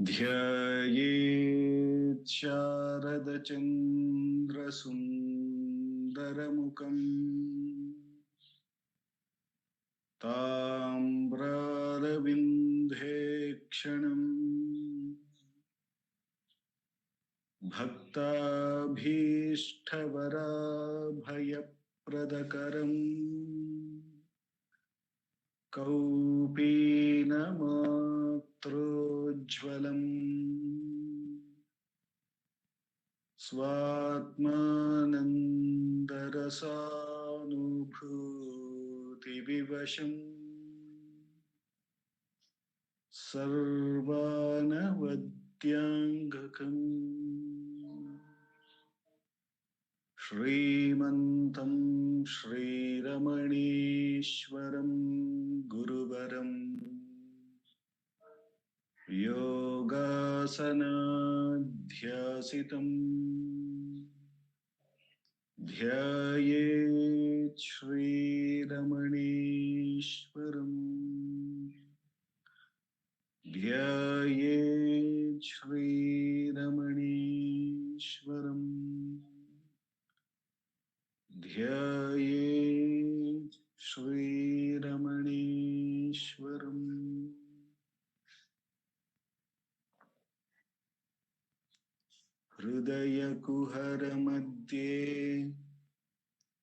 ध्यायेत् शारदचन्द्रसुन्दरमुखम् ताम्रारविन्देक्षणम् भक्ताभीष्टवराभयप्रदकरम् कौपीनमात्रोज्ज्वलम् स्वात्मानन्दरसानुभूतिविवशम् सर्वानवद्याङ्गकम् श्रीमन्तं श्रीरमणीश्वरं गुरुवरं योगासनाध्यासितं ध्यायेत् श्रीरमणीश्वरम् ध्यायेत् श्रीरमणीश्वरम् ध्यायेत् श्रीरमणीश्वरम्। हृदयकुहरमध्ये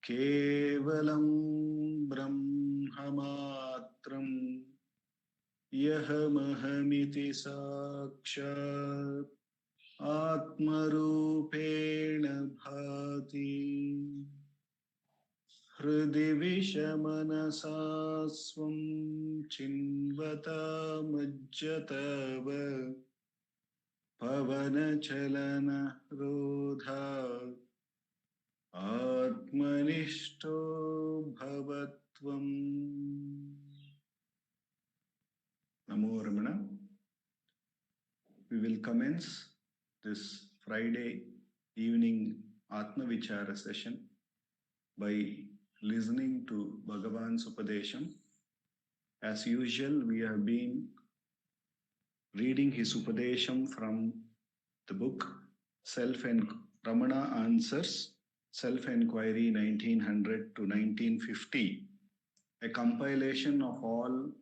केवलं ब्रह्ममात्रम् यहमहमिति साक्षात् आत्मरूपेण भाति। हृदि विषमनसा स्वं चिन्वतामज्जतव पवनचलनरोधात् आत्मनिष्ठो भवत्वम्। Namo Ramana. We will commence this Friday evening Atma Vichara session by listening to Bhagavan's Upadesham. As usual, we have been reading his Upadesham from the book Ramana Answers, Self-Enquiry 1900 to 1950, a compilation of all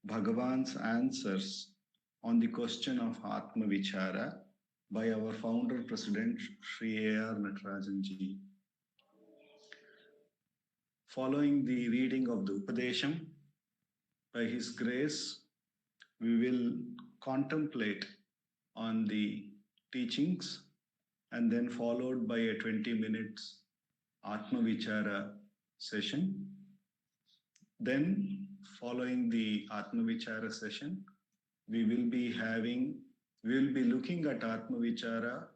Bhagavan's answers on the question of Atma Vichara by our founder president Sri A.R. Natarajan ji. Following the reading of the Upadesham, by his grace, we will contemplate on the teachings and then followed by a 20 minutes Atma Vichara session. Then following the Atma Vichara session, we will be looking at Atma Vichara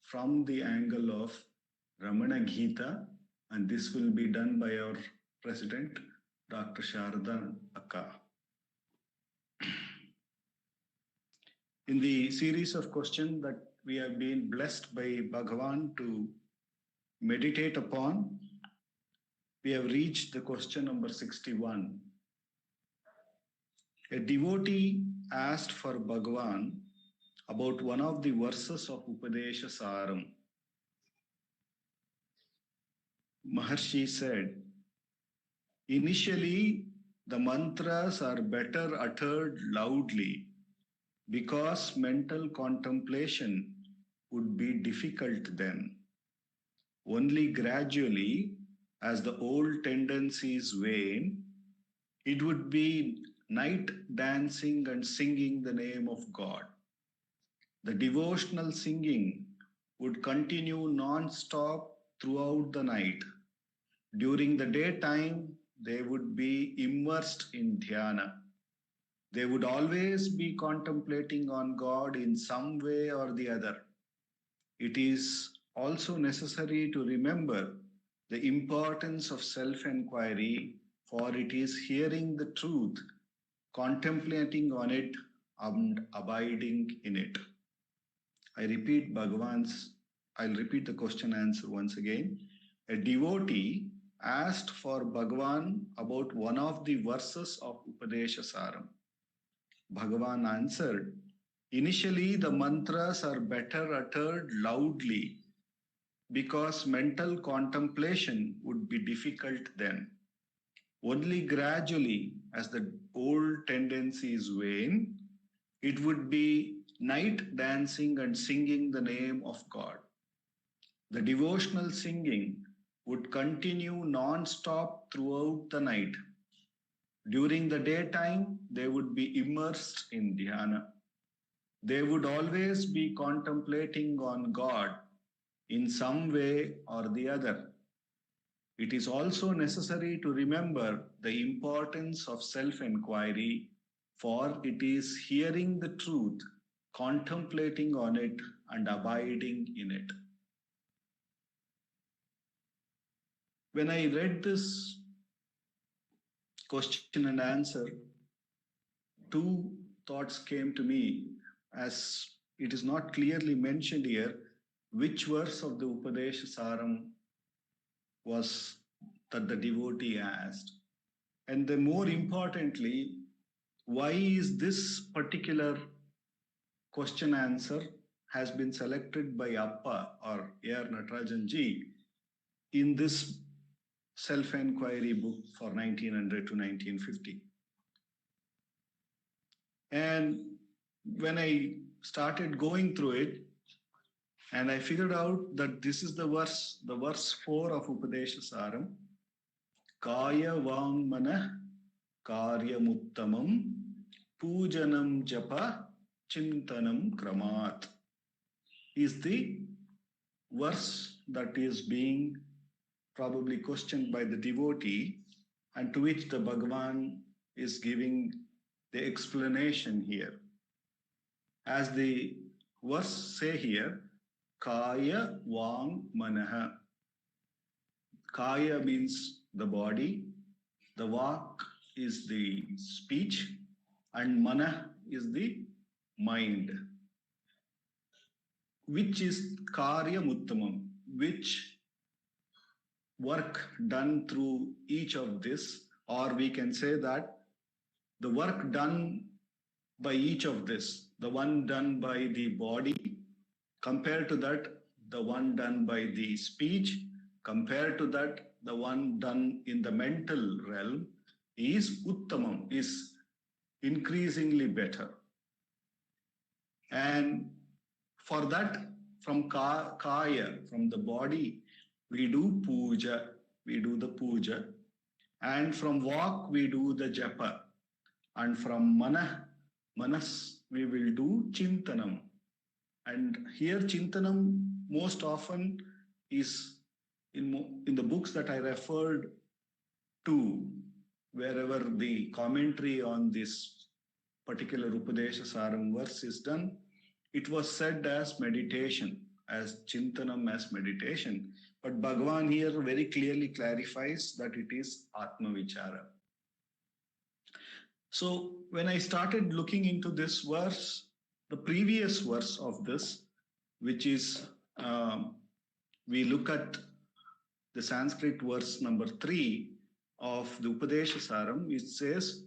from the angle of Ramana Gita, and this will be done by our president, Dr. Sharada Akka. In the series of questions that we have been blessed by Bhagavan to meditate upon, we have reached the question number 61. A devotee asked for Bhagavan about one of the verses of Upadesha Saram. Maharshi said, initially the mantras are better uttered loudly because mental contemplation would be difficult then. Only gradually, as the old tendencies wane, it would be night dancing and singing the name of God. The devotional singing would continue non-stop throughout the night. During the daytime, they would be immersed in dhyana. They would always be contemplating on God in some way or the other. It is also necessary to remember the importance of self-enquiry, for it is hearing the truth, contemplating on it, and abiding in it. I'll repeat the question answer once again. A devotee asked for Bhagavan about one of the verses of Upadesha Saram. Bhagavan answered, Initially, the mantras are better uttered loudly because mental contemplation would be difficult then. Only gradually, as the old tendencies wane, it would be night dancing and singing the name of God. The devotional singing would continue non-stop throughout the night. During the daytime, they would be immersed in dhyana. They would always be contemplating on God in some way or the other. It is also necessary to remember the importance of self-inquiry, for it is hearing the truth, contemplating on it, and abiding in it. When I read this question and answer, two thoughts came to me, as it is not clearly mentioned here which verse of the Upadesha Saram was that the devotee asked. And then more importantly, why is this particular question answer has been selected by Appa or A.R. Natarajan ji in this self-inquiry book for 1900 to 1950. And when I started going through it, and I figured out that this is the verse 4 of Upadesha Saram. Kaya Vang Mana Karyamuttamam Pujanam Japa Chintanam Kramat is the verse that is being probably questioned by the devotee, and to which the Bhagavan is giving the explanation here. As the verse say here, Kaya Vang Manaha. Kaya means the body, the Vak is the speech, and Mana is the mind. Which is Karya Muttamam, which work done through each of this, or we can say that the work done by each of this, the one done by the body, compared to that, the one done by the speech, compared to that, the one done in the mental realm, is Uttamam, is increasingly better. And for that, from Kaya, from the body, we do puja, we do the puja. And from Vak, we do the japa. And from Manas, we will do Chintanam. And here Chintanam most often is in the books that I referred to, wherever the commentary on this particular Upadesha Saram verse is done, it was said as meditation, as Chintanam as meditation. But Bhagavan here very clearly clarifies that it is Atma Vichara. So when I started looking into this verse, the previous verse of this, which is, we look at the Sanskrit verse number 3 of the Upadesha Saram, it says,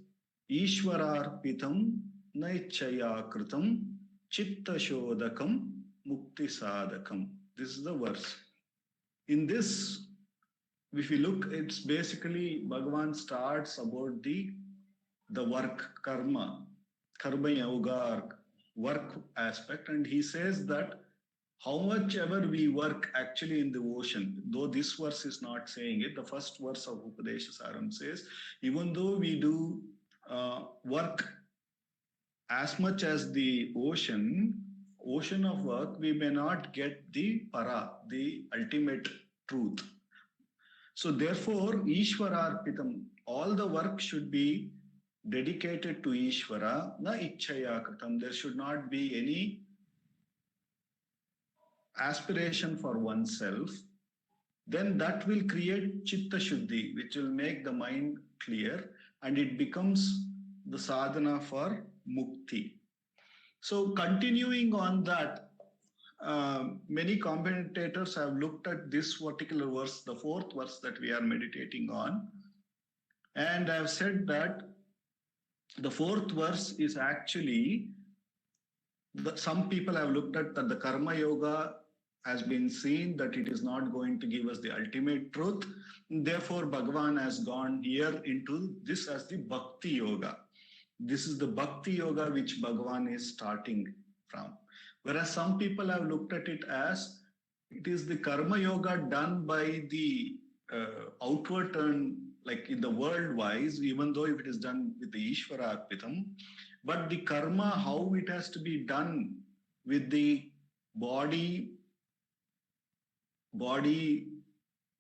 Ishwararpitam naichaya kritam chitta shodakam mukti sadakam. This is the verse. In this, if you look, it's basically Bhagavan starts about the work, karma yoga, work aspect, and he says that how much ever we work actually in the ocean, though this verse is not saying it, the first verse of Upadesha Saram says, even though we do work as much as the ocean of work, we may not get the para, the ultimate truth. So therefore, Ishwararpitam, all the work should be dedicated to Ishvara, na ichchaya kritam. There should not be any aspiration for oneself. Then that will create chitta shuddhi, which will make the mind clear, and it becomes the sadhana for mukti. So continuing on that, many commentators have looked at this particular verse, the fourth verse that we are meditating on, and I have said that the fourth verse is actually some people have looked at that the karma yoga has been seen that it is not going to give us the ultimate truth. Therefore, Bhagavan has gone here into this as the bhakti yoga. This is the bhakti yoga which Bhagavan is starting from. Whereas some people have looked at it as it is the karma yoga done by the outward turn, like in the world wise, even though if it is done with the Ishvara Arpitam, but the karma, how it has to be done with the body,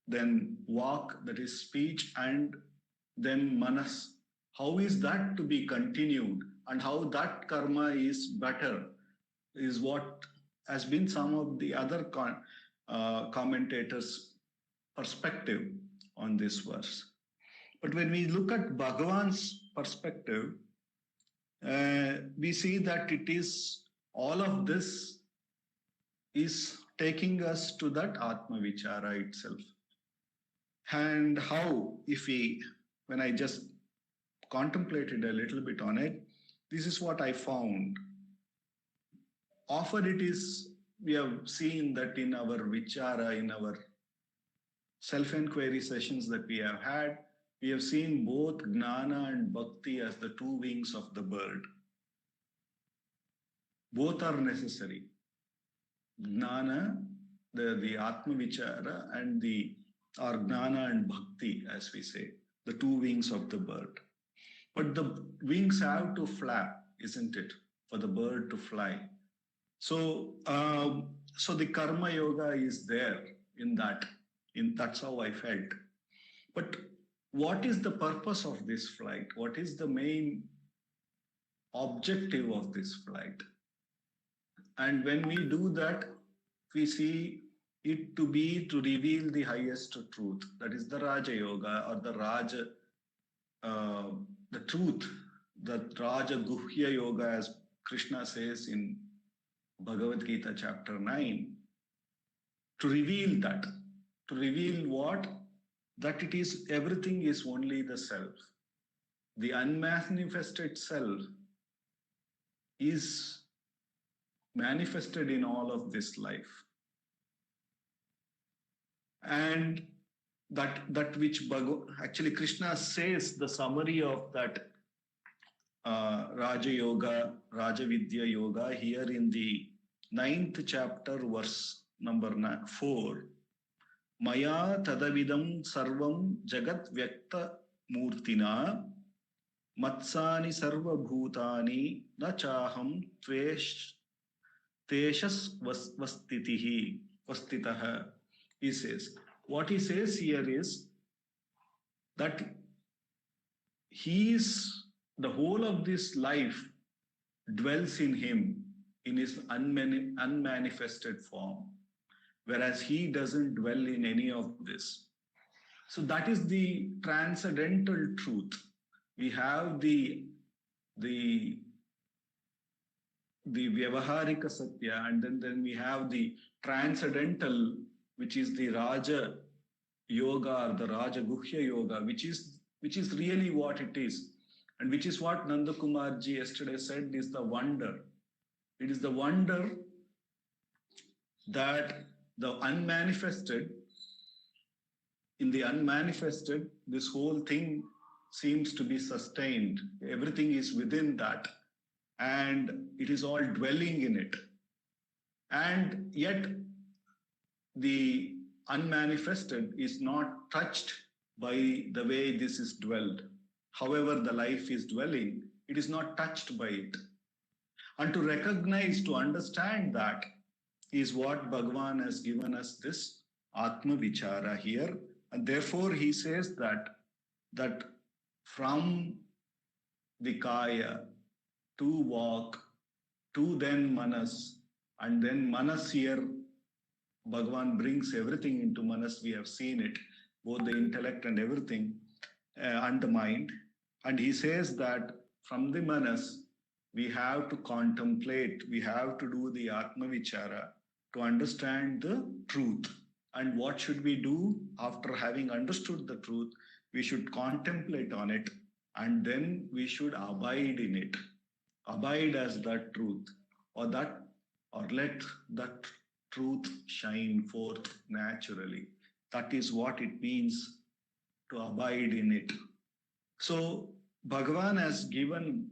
then walk, that is speech, and then manas. How is that to be continued, and how that karma is better, is what has been some of the other commentators' perspective on this verse. But when we look at Bhagavan's perspective, we see that it is all of this is taking us to that Atma Vichara itself. And how, when I just contemplated a little bit on it, this is what I found. Often we have seen that in our Vichara, in our self-inquiry sessions that we have had, we have seen both Gnana and Bhakti as the two wings of the bird. Both are necessary. Gnana, the Atma Vichara, and or Gnana and Bhakti, as we say, the two wings of the bird. But the wings have to flap, isn't it, for the bird to fly? So, so the Karma Yoga is there in that. That's how I felt. But what is the purpose of this flight? What is the main objective of this flight? And when we do that, we see it to be to reveal the highest truth. That is the Raja Yoga, or the truth, the Raja Guhya Yoga, as Krishna says in Bhagavad Gita chapter 9. To reveal that. To reveal what? That it is, everything is only the self. The unmanifested self is manifested in all of this life. And that which actually Krishna says, the summary of that Raja Yoga, Raja Vidya Yoga, here in the 9th chapter, verse number 4. Maya tadavidam sarvam jagat vyakta murtina matsani sarva bhutani na chaham teshas vastitaha. He says, what he says here is that the whole of this life dwells in him in his unmanifested form, whereas he doesn't dwell in any of this. So that is the transcendental truth. We have the Vyavaharika Satya, and then we have the transcendental, which is the Raja Yoga, or the Raja Guhya Yoga, which is really what it is, and which is what Nanda Kumarji yesterday said is the wonder. It is the wonder that the unmanifested, in the unmanifested, this whole thing seems to be sustained. Everything is within that, and it is all dwelling in it. And yet, the unmanifested is not touched by the way this is dwelled. However, the life is dwelling, it is not touched by it. And to recognize, to understand that, is what Bhagavan has given us this Atma Vichara here. And therefore he says that from the Kaya to walk to then Manas, and then Manas here, Bhagavan brings everything into Manas. We have seen it, both the intellect and everything, and the mind. And he says that from the Manas, we have to contemplate, we have to do the Atma Vichara to understand the truth. And what should we do after having understood the truth? We should contemplate on it, and then we should abide in it. Abide as that truth. or that, or let that truth shine forth naturally. That is what it means to abide in it. So Bhagavan has given,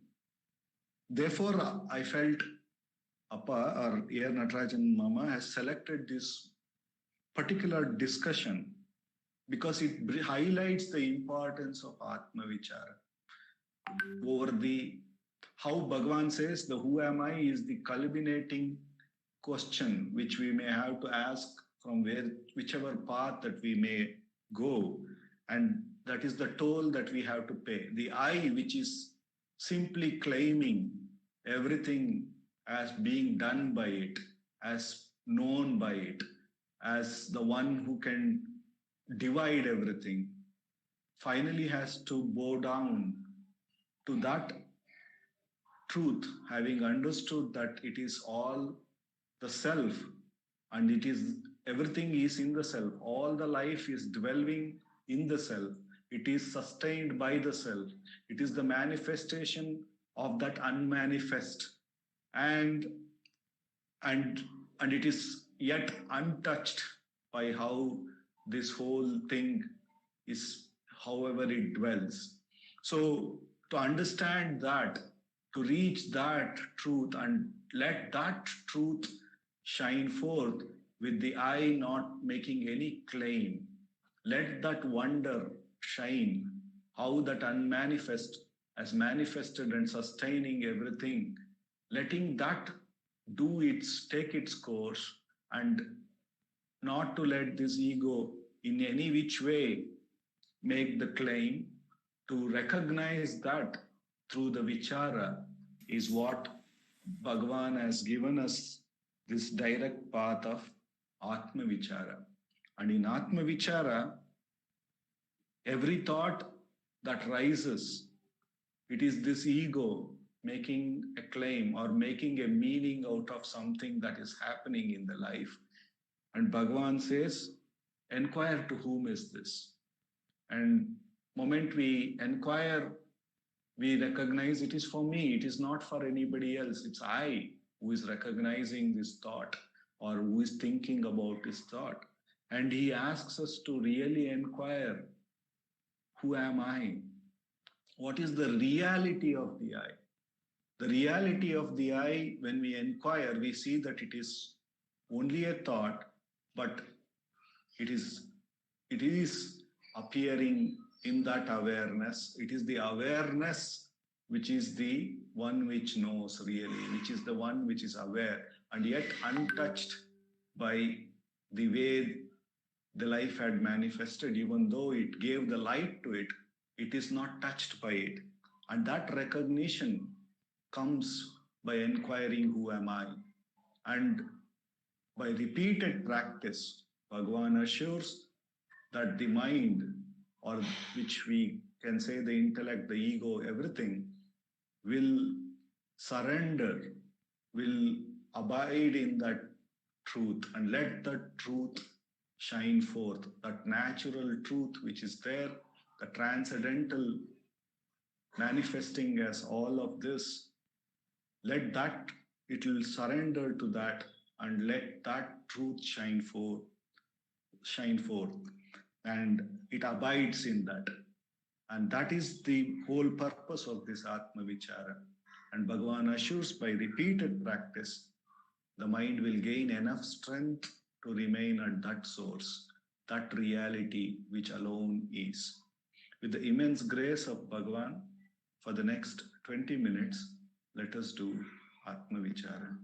therefore I felt Appa or A.R. Natarajan Mama has selected this particular discussion because it highlights the importance of Atma Vichara over the how Bhagavan says the who am I is the culminating question which we may have to ask from whichever path that we may go, and that is the toll that we have to pay. The I, which is simply claiming everything as being done by it, as known by it, as the one who can divide everything, finally has to bow down to that truth, having understood that it is all the self, and it is everything is in the self. All the life is dwelling in the self. It is sustained by the self. It is the manifestation of that unmanifest, and and and it is yet untouched by how this whole thing is, however it dwells. So to understand that, to reach that truth and let that truth shine forth with the eye not making any claim, let that wonder shine, how that unmanifest as manifested and sustaining everything, letting that do its take its course, and not to let this ego in any which way make the claim, to recognize that through the vichara is what Bhagavan has given us, this direct path of Atma Vichara. And in Atma Vichara, every thought that rises, it is this ego making a claim or making a meaning out of something that is happening in the life. And Bhagavan says, inquire to whom is this? And moment we inquire, we recognize it is for me, it is not for anybody else. It's I who is recognizing this thought or who is thinking about this thought. And he asks us to really inquire, who am I? What is the reality of the I? The reality of the I, when we inquire, we see that it is only a thought, but it is appearing in that awareness. It is the awareness which is the one which knows really, which is the one which is aware, and yet untouched by the way the life had manifested. Even though it gave the light to it, it is not touched by it. And that recognition comes by inquiring, who am I? And by repeated practice, Bhagavan assures that the mind, or which we can say the intellect, the ego, everything, will surrender, will abide in that truth and let that truth shine forth, that natural truth which is there, the transcendental manifesting as all of this. Let that, it will surrender to that and let that truth shine forth, and it abides in that. And that is the whole purpose of this Atma Vichara. And Bhagavan assures by repeated practice, the mind will gain enough strength to remain at that source, that reality which alone is. With the immense grace of Bhagavan, for the next 20 minutes, let us do Atma Vichara.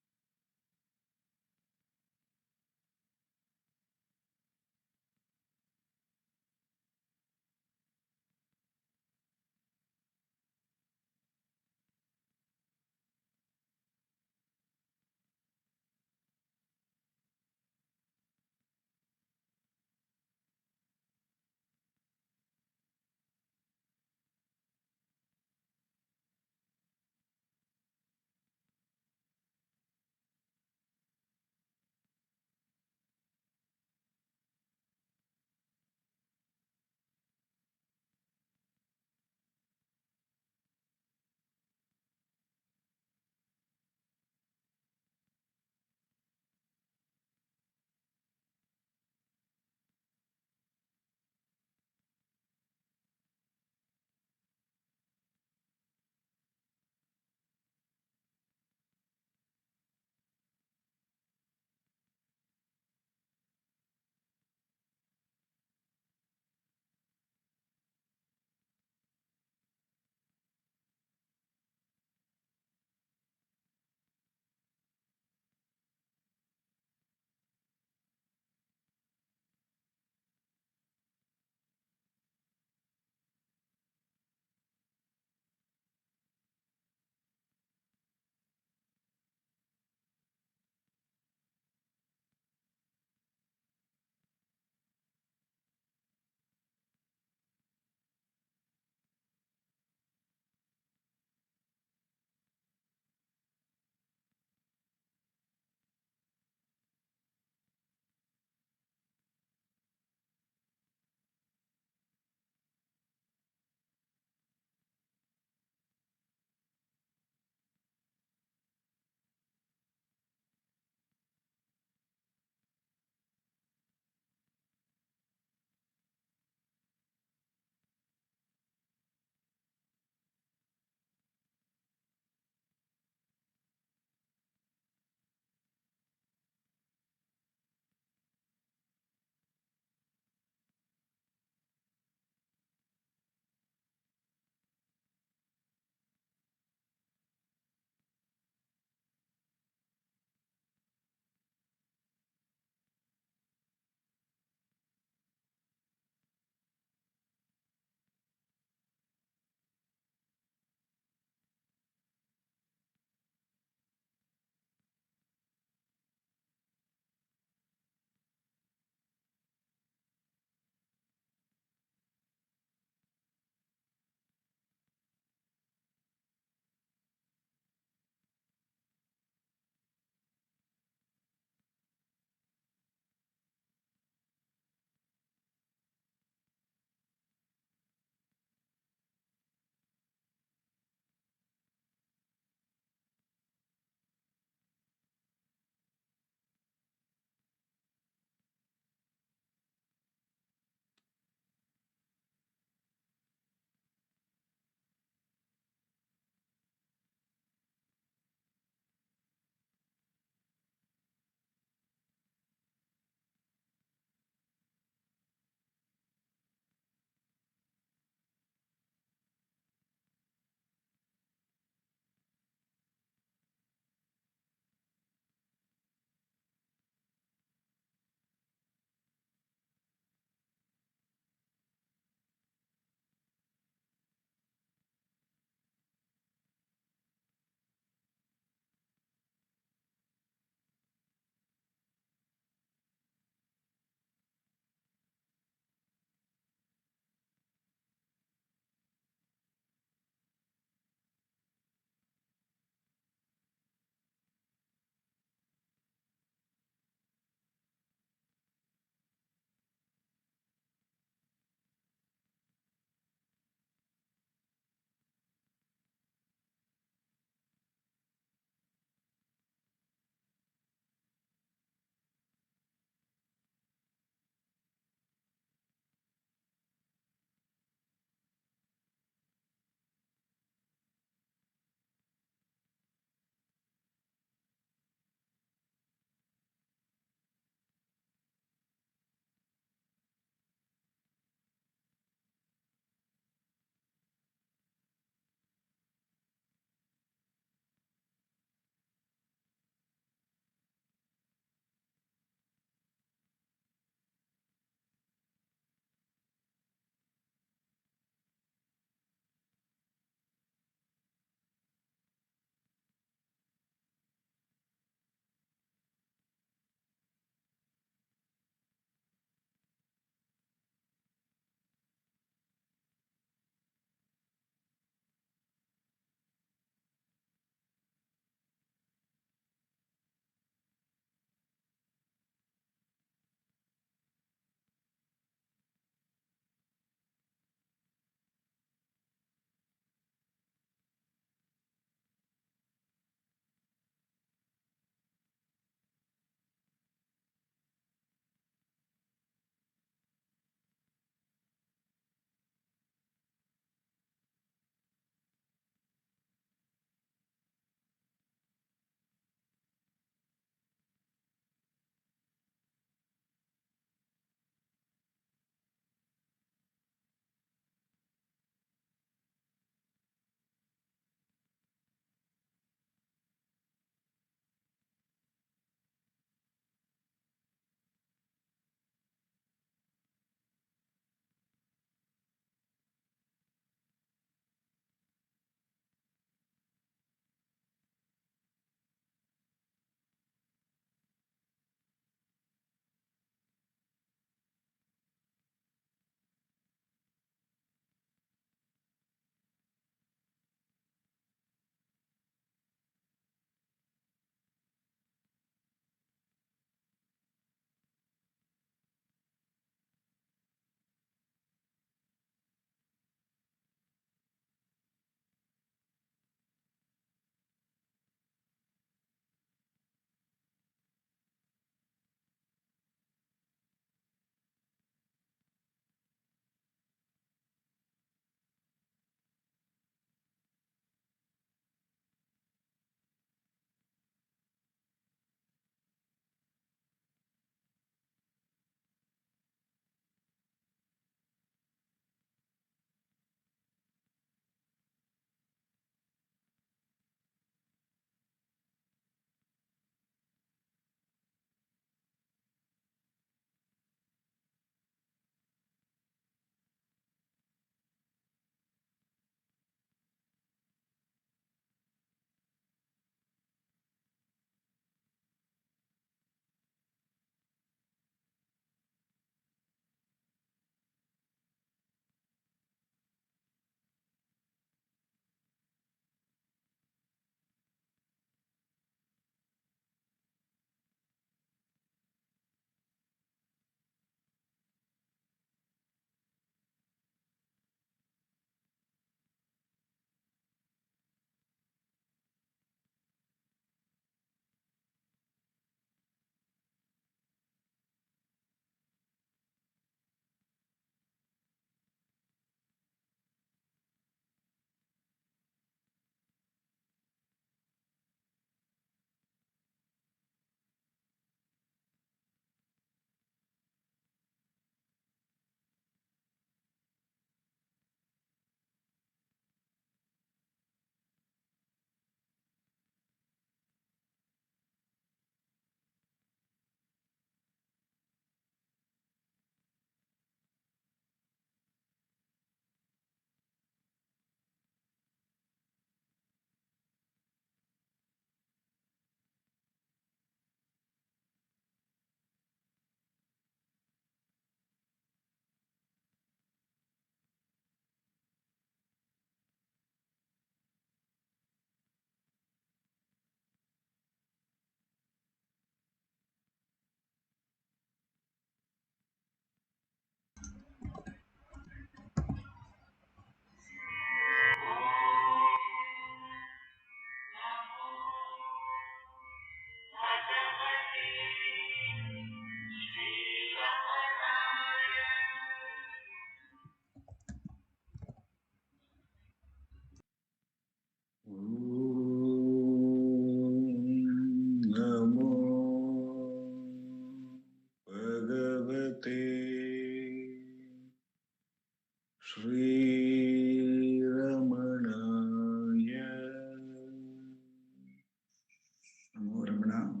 Ramana.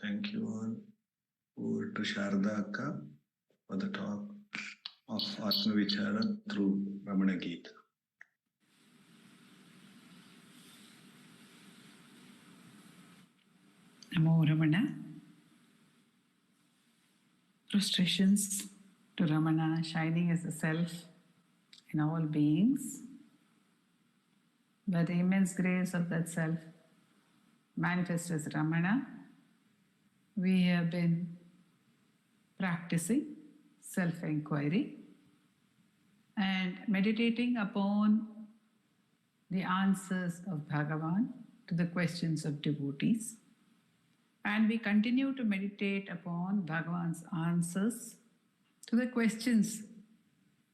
Thank you all. Over to Sharda Akka for the talk of Atma Vichara through Ramana Geeta. Namo Ramana. Prostrations to Ramana, shining as the self in all beings. By the immense grace of that self, manifest as Ramana, we have been practicing self-inquiry and meditating upon the answers of Bhagavan to the questions of devotees. And we continue to meditate upon Bhagavan's answers to the questions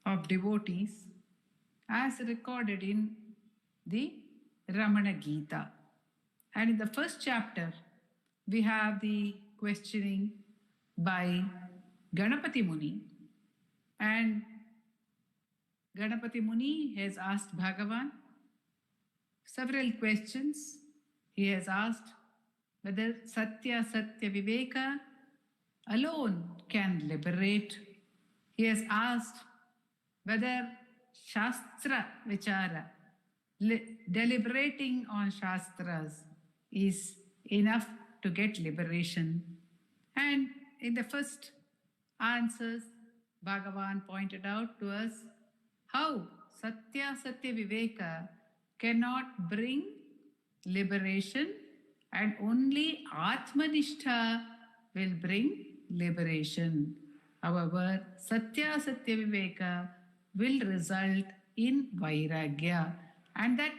of devotees as recorded in the Ramana Geeta. And in the first chapter, we have the questioning by Ganapati Muni. And Ganapati Muni has asked Bhagavan several questions. He has asked whether Satya Viveka alone can liberate. He has asked whether Shastra Vichara, deliberating on Shastras, is enough to get liberation. And in the first answers, Bhagavan pointed out to us how Satya Viveka cannot bring liberation, and only Atmanishtha will bring liberation. However, Satya Viveka will result in Vairagya, and that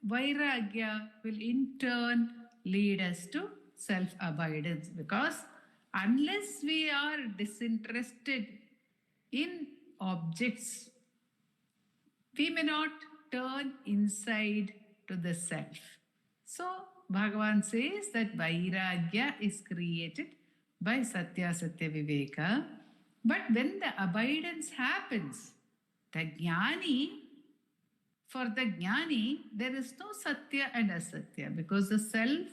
Vairagya will in turn lead us to self-abidance, because unless we are disinterested in objects, we may not turn inside to the self. So, Bhagavan says that Vairagya is created by Satya Viveka, but when the abidance happens, the Jnani, for the Jnani, there is no Satya and Asatya, because the self,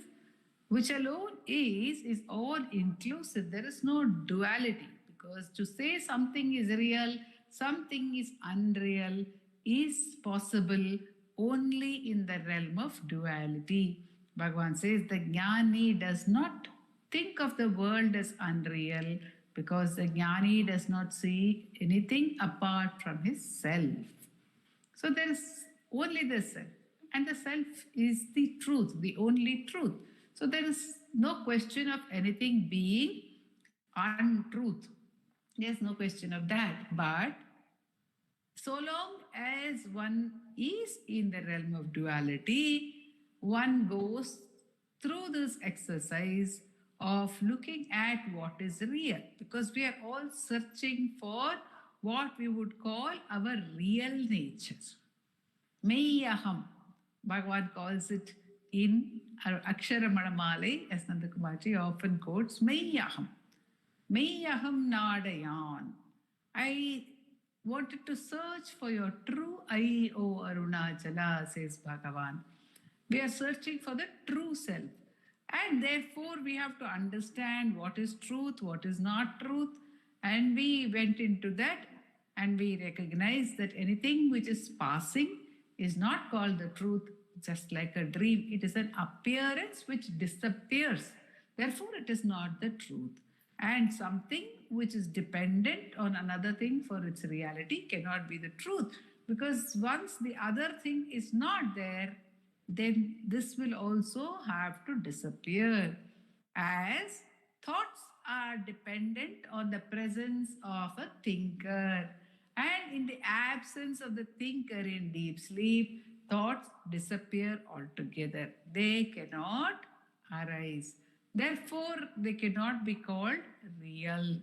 which alone is all inclusive. There is no duality, because to say something is real, something is unreal, is possible only in the realm of duality. Bhagavan says the Jnani does not think of the world as unreal, because the Jnani does not see anything apart from his self. So there is only the self, and the self is the truth, the only truth. So there is no question of anything being untruth. There's no question of that. But so long as one is in the realm of duality, one goes through this exercise of looking at what is real, because we are all searching for what we would call our real nature. Meyyaham, Bhagavan calls it in Aksharamanamale, as Nandakumarji often quotes, Meyyaham. Meyyaham Nadayan. I wanted to search for your true I, O Arunachala, says Bhagavan. We are searching for the true self. And therefore, we have to understand what is truth, what is not truth. And we went into that, and we recognize that anything which is passing is not called the truth, just like a dream. It is an appearance which disappears. Therefore, it is not the truth. And something which is dependent on another thing for its reality cannot be the truth. Because once the other thing is not there, then this will also have to disappear. As thoughts are dependent on the presence of a thinker. And in the absence of the thinker in deep sleep, thoughts disappear altogether. They cannot arise. Therefore, they cannot be called real.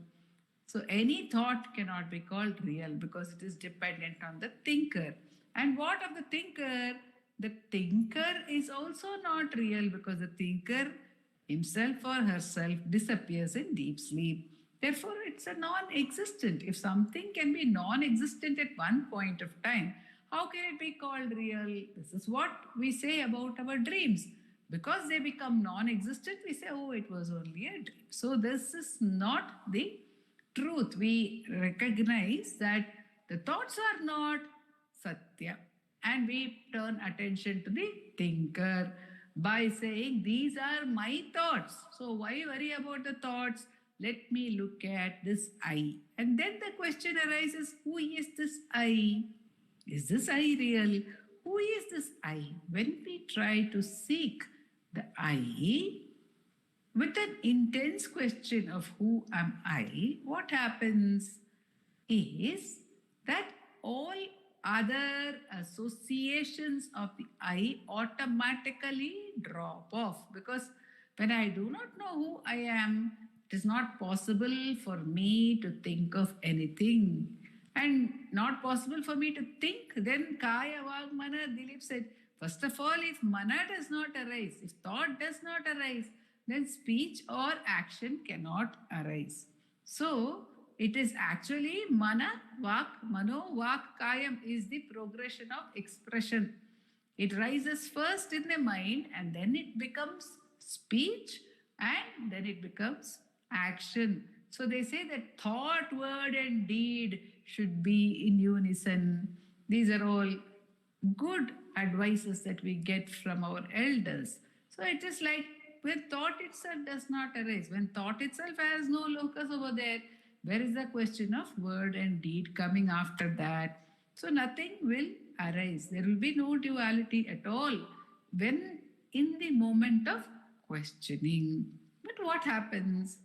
So any thought cannot be called real because it is dependent on the thinker. And what of the thinker? The thinker is also not real because the thinker himself or herself disappears in deep sleep. Therefore, it's a non-existent. If something can be non-existent at one point of time, how can it be called real? This is what we say about our dreams. Because they become non existent, we say, oh, it was only a dream. So, this is not the truth. We recognize that the thoughts are not Satya, and we turn attention to the thinker by saying, these are my thoughts. So, why worry about the thoughts? Let me look at this I. And then the question arises, who is this I? Is this I real? Who is this I? When we try to seek the I with an intense question of who am I, what happens is that all other associations of the I automatically drop off, because when I do not know who I am, it is not possible for me to think of anything. And not possible for me to think, then Kaya Vag Mana, Dilip said, first of all, if mana does not arise, if thought does not arise, then speech or action cannot arise. So, it is actually mana, vak, mano, vak, kayam is the progression of expression. It rises first in the mind and then it becomes speech and then it becomes action. So they say that thought, word, and deed should be in unison. These are all good advices that we get from our elders. So it is like when thought itself does not arise, when thought itself has no locus over there, where is the question of word and deed coming after that? So nothing will arise. There will be no duality at all when in the moment of questioning. But what happens?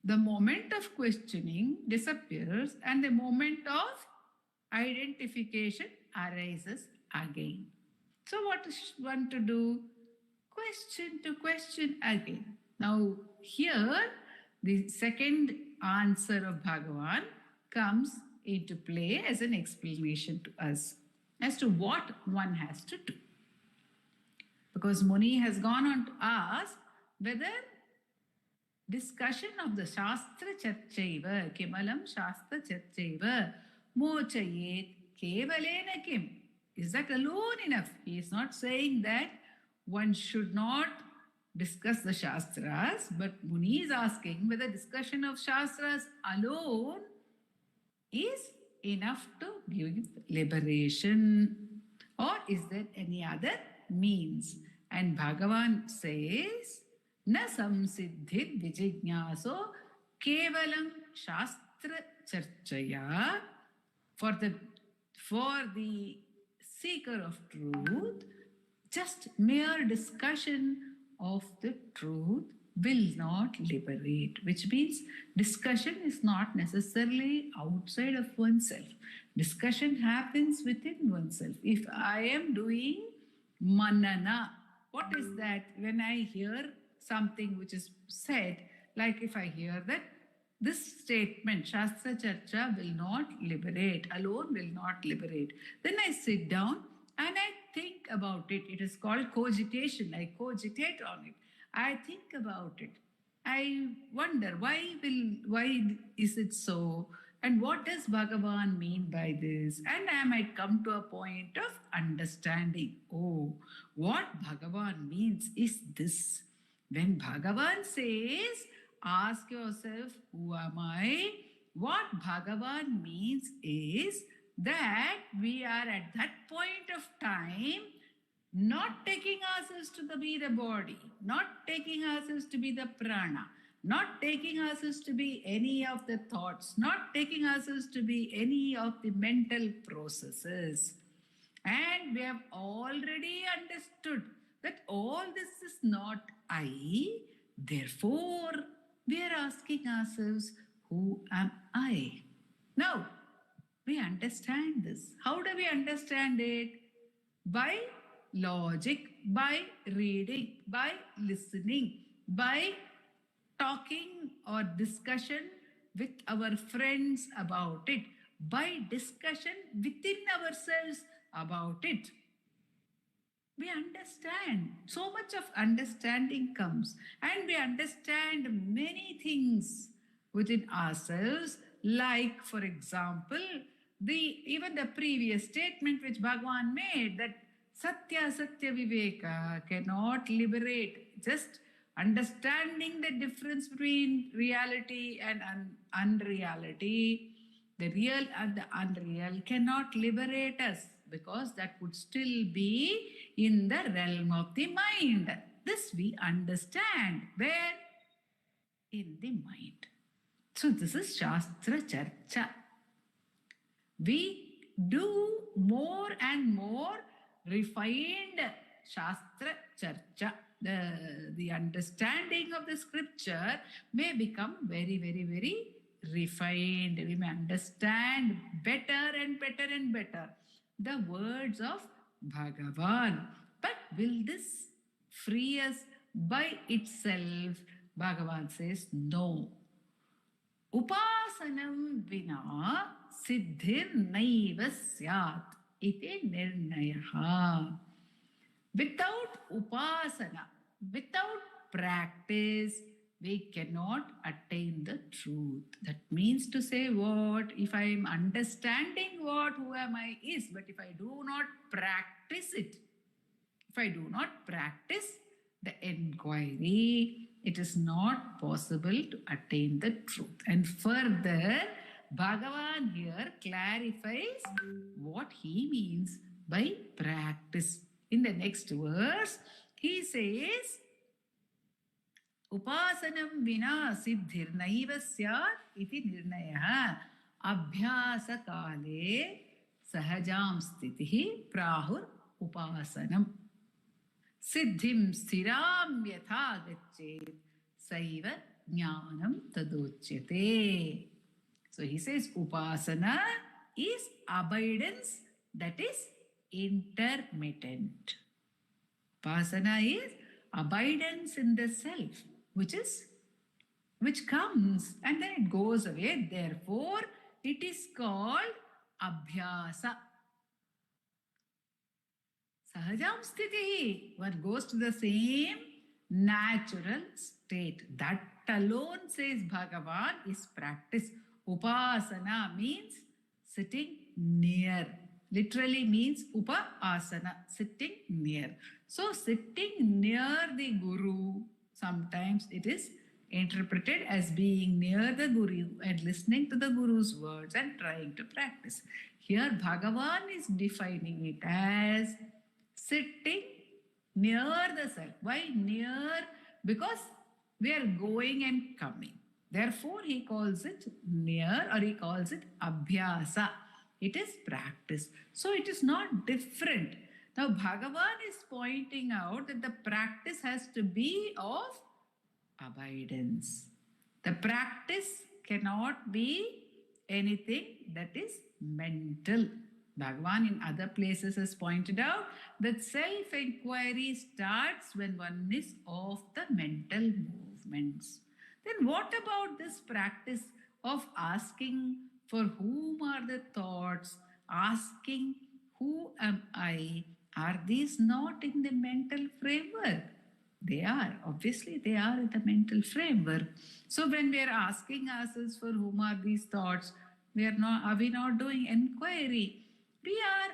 The moment of questioning disappears and the moment of identification arises again. So, what is one to do? Question to question again. Now, here the second answer of Bhagavan comes into play as an explanation to us as to what one has to do. Because Muni has gone on to ask whether discussion of the Shastra Charchaiva, Kimalam Shastra Charchaiva, Mochayet Kevalena Kim. Is that alone enough? He is not saying that one should not discuss the Shastras, but Muni is asking whether discussion of Shastras alone is enough to give liberation, or is there any other means? And Bhagavan says, Na samsiddhit vijignaso kevalam shastra charchaya. For the seeker of truth, just mere discussion of the truth will not liberate, which means discussion is not necessarily outside of oneself. Discussion happens within oneself. If I am doing manana, what is that? When I hear something which is said, like if I hear that this statement, Shastra Charcha will not liberate, alone will not liberate, then I sit down and I think about it. It is called cogitation. I cogitate on it. I think about it. I wonder why is it so? And what does Bhagavan mean by this? And I might come to a point of understanding. Oh, what Bhagavan means is this. When Bhagavan says, ask yourself, who am I? What Bhagavan means is that we are at that point of time not taking ourselves to be the body, not taking ourselves to be the prana, not taking ourselves to be any of the thoughts, not taking ourselves to be any of the mental processes. And we have already understood that all this is not I. Therefore, we are asking ourselves, who am I? Now, we understand this. How do we understand it? By logic, by reading, by listening, by talking or discussion with our friends about it, by discussion within ourselves about it. We understand. So much of understanding comes, and we understand many things within ourselves, like, for example, even the previous statement which Bhagavan made, that Satya Satya Viveka cannot liberate. Just understanding the difference between reality and unreality, the real and the unreal, cannot liberate us because that would still be in the realm of the mind. This we understand. Where? In the mind. So this is Shastra Charcha. We do more and more refined Shastra Charcha. The understanding of the scripture may become very, very, very refined. We may understand better and better and better the words of Bhagavan. But will this free us by itself? Bhagavan says no. Upasanam vina siddhir naiva syat iti nirnayaha. Without upasana, without practice, we cannot attain the truth. That means to say what? If I am understanding what who am I is, but if I do not practice it, if I do not practice the inquiry, it is not possible to attain the truth. And further, Bhagavan here clarifies what he means by practice. In the next verse, he says, Upasanam vina siddhir naiva syat iti nirnayah abhyasa kale sahajam stitihi prahur upasanam. Siddhim sthiram yatha gachet saiva jnanam tadochyate. So he says upasana is abidance that is intermittent. Upasana is abidance in the self, which comes and then it goes away. Therefore, it is called abhyasa. Sahajam sthitihi. One goes to the same natural state. That alone, says Bhagavan, is practice. Upasana means sitting near. Literally means upa-asana, sitting near. So sitting near the Guru, sometimes it is interpreted as being near the Guru and listening to the Guru's words and trying to practice. Here Bhagavan is defining it as sitting near the self. Why near? Because we are going and coming. Therefore, he calls it near, or he calls it abhyasa. It is practice. So it is not different. Now, Bhagavan is pointing out that the practice has to be of abidance. The practice cannot be anything that is mental. Bhagavan in other places has pointed out that self-inquiry starts when one is off the mental movements. Then what about this practice of asking for whom are the thoughts, asking who am I? Are these not in the mental framework? They are. Obviously, they are in the mental framework. So when we are asking ourselves for whom are these thoughts, are we not doing inquiry? We are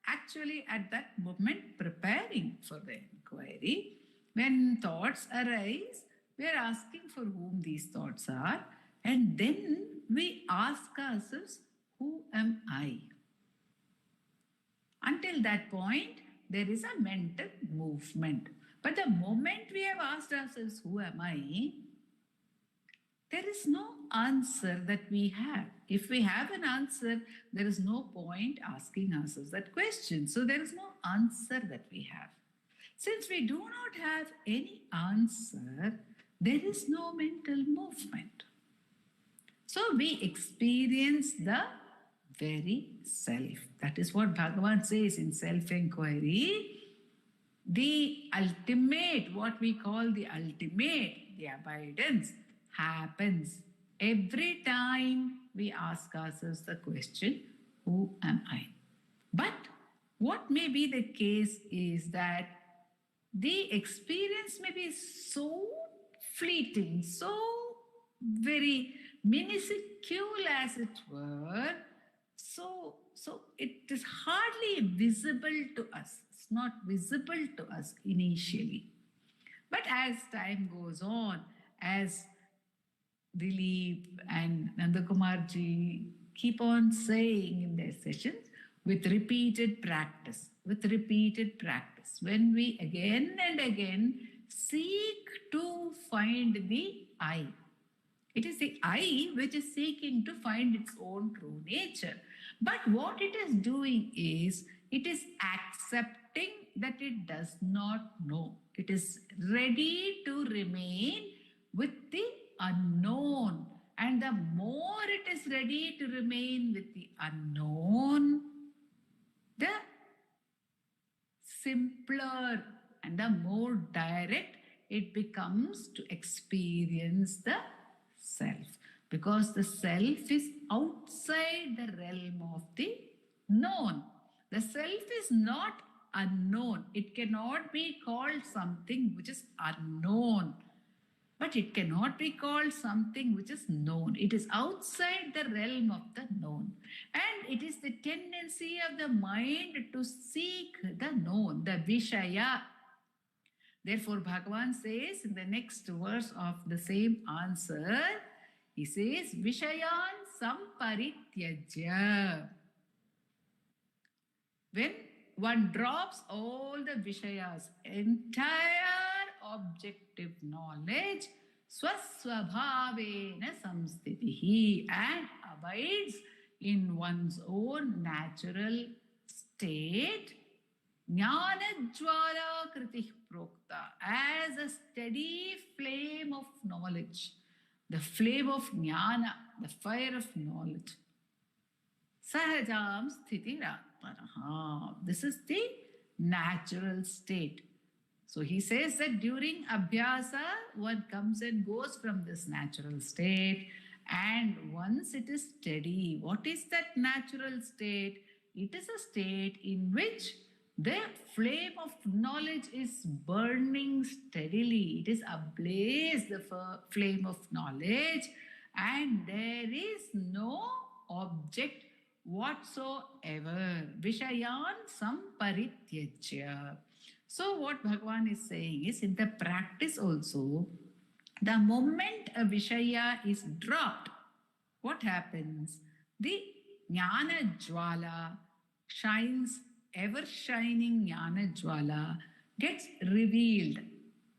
actually at that moment preparing for the inquiry. When thoughts arise, we are asking for whom these thoughts are, and then we ask ourselves, who am I? Until that point, there is a mental movement. But the moment we have asked ourselves, who am I? There is no answer that we have. If we have an answer, there is no point asking ourselves that question. So there is no answer that we have. Since we do not have any answer, there is no mental movement. So we experience the very self. That is what Bhagavan says in self-inquiry. The ultimate, what we call the ultimate, the abidance, happens every time we ask ourselves the question, who am I? But what may be the case is that the experience may be so fleeting, so very minuscule as it were, so so it is hardly visible to us. It's not visible to us initially. But as time goes on, as Dilip and Nandakumarji keep on saying in their sessions, with repeated practice, when we again and again seek to find the I, it is the I which is seeking to find its own true nature. But what it is doing is, it is accepting that it does not know. It is ready to remain with the unknown. And the more it is ready to remain with the unknown, the simpler and the more direct it becomes to experience the self, because the self is outside the realm of the known. The self is not unknown. It cannot be called something which is unknown, but it cannot be called something which is known. It is outside the realm of the known. And it is the tendency of the mind to seek the known, the Vishaya. Therefore, Bhagavan says in the next verse of the same answer, he says, Vishayan samparityajya. When one drops all the Vishayas, entire objective knowledge, swasvabhavena samstitihi, and abides in one's own natural state, Jnana Kritih Prokta, as a steady flame of knowledge, the flame of Jnana, the fire of knowledge. Sahajam Sthitiratmanaha. This is the natural state. So he says that during Abhyasa, one comes and goes from this natural state, and once it is steady, what is that natural state? It is a state in which the flame of knowledge is burning steadily. It is ablaze, the flame of knowledge, and there is no object whatsoever. Vishayan samparityajya. So what Bhagavan is saying is, in the practice also, the moment a Vishaya is dropped, what happens? The Jnana Jwala shines, ever shining Jnana Jwala gets revealed.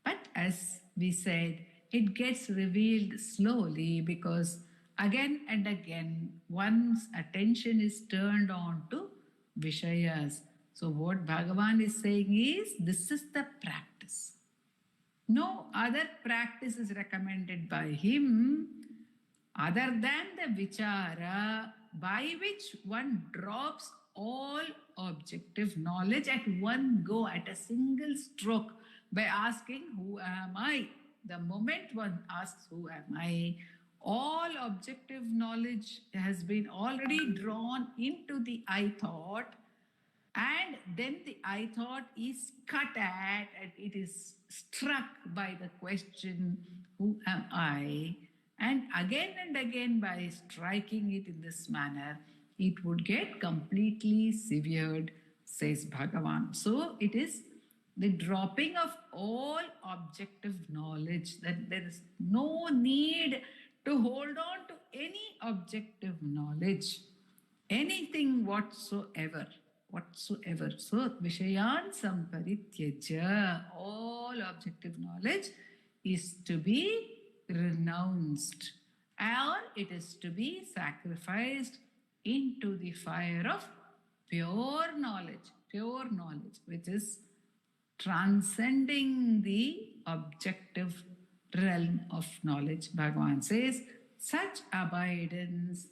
But as we said, it gets revealed slowly, because again and again one's attention is turned on to Vishayas. So what Bhagavan is saying is, this is the practice. No other practice is recommended by him other than the vichara, by which one drops all objective knowledge at one go, at a single stroke, by asking, who am I? The moment one asks, who am I, all objective knowledge has been already drawn into the I thought, and then the I thought is cut at, and it is struck by the question, who am I? And again by striking it in this manner, it would get completely severed, says Bhagavan. So it is the dropping of all objective knowledge, that there is no need to hold on to any objective knowledge, anything whatsoever. So Vishayan samparityajya, all objective knowledge is to be renounced, or it is to be sacrificed into the fire of pure knowledge, which is transcending the objective realm of knowledge. Bhagavan says, such abidance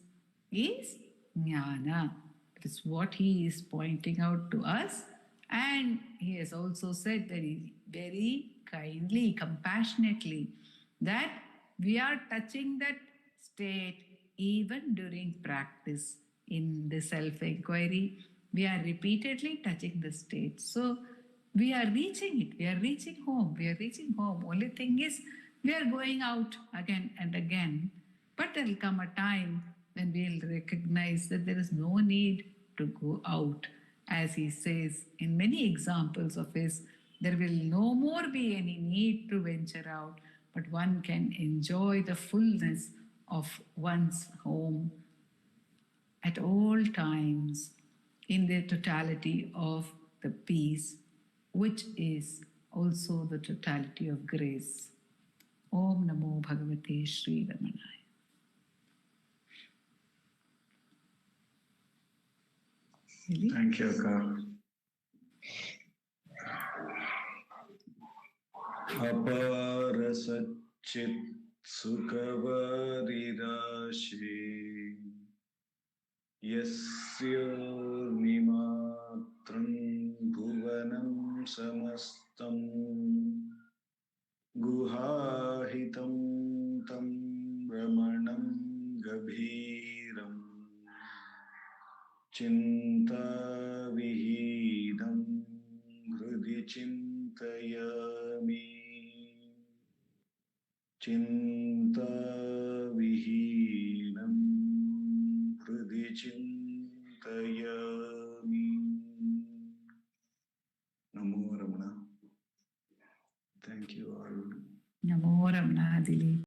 is jnana. It is what he is pointing out to us. And he has also said very kindly, compassionately, that we are touching that state even during practice. In the self-inquiry, we are repeatedly touching the state. So we are reaching it. We are reaching home. Only thing is, we are going out again and again. But there will come a time when we will recognize that there is no need to go out. As he says in many examples of his, there will no more be any need to venture out, but one can enjoy the fullness of one's home at all times in the totality of the peace, which is also the totality of grace. Om Namo Bhagavate Sri Ramanaya. Really? Thank you, Akka. Aparasachit Sukhavarirashi Yasyornimatram Bhuvanam Samastam Guhahitam Tam Ramanam Gabhiram Chintavihinam Hridi Chintayami Chintavihinam Hridi Chintayami. Namo Ramana. Thank you all. Namo Ramana Dilip.